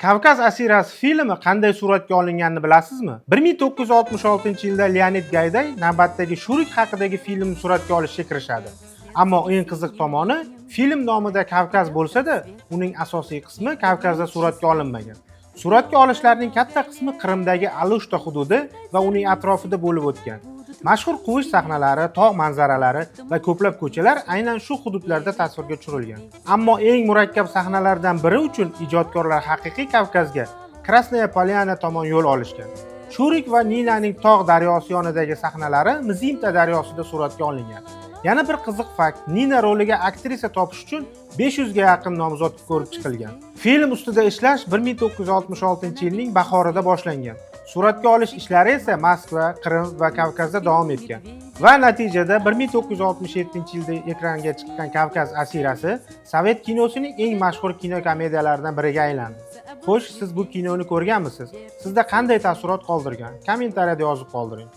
Kavkaz asirasi filmi qanday suratga olinganini bilasizmi? 1966-yilda Leonid Gayday navbatdagi Shurik haqidagi filmni suratga olishga kirishadi. Ammo eng qiziq tomoni, film nomida Kavkaz bo'lsa-da, uning asosiy qismi Kavkazda suratga olinmagan. Suratga olishlarning katta qismi Qrimdagi Alushta hududi va uning atrofida bo'lib o'tgan. Mashhur quvish sahnalari, tog' manzaralari va ko'plab ko'chalar aynan shu hududlarda tasvirga tushirilgan. Ammo eng murakkab sahnalardan biri uchun ijodkorlar haqiqiy Kavkazga Krasnaya Polyana tomon yo'l olishgan. Shurik va Ninaning tog' daryosi yonidagi sahnalari Mizimta daryosida suratga olingan. Yana bir qiziq fakt, Nina roliga aktrisa topish uchun 500 ga yaqin nomzod ko'rib chiqilgan. Film ustida ishlash 1966-yilning bahorida boshlangan. Suratga olish ishlari esa Moskva, Qrim va Kavkazda davom etgan. Va natijada 1967-yilda ekranga chiqqan Kavkaz asirasi Sovet kinosining eng mashhur kinokomediyalaridan biriga aylandi. Xo'sh, siz bu kinoni ko'rganmisiz? Sizda qanday taassurot qoldirgan? Kommentariyada yozib qoldiring.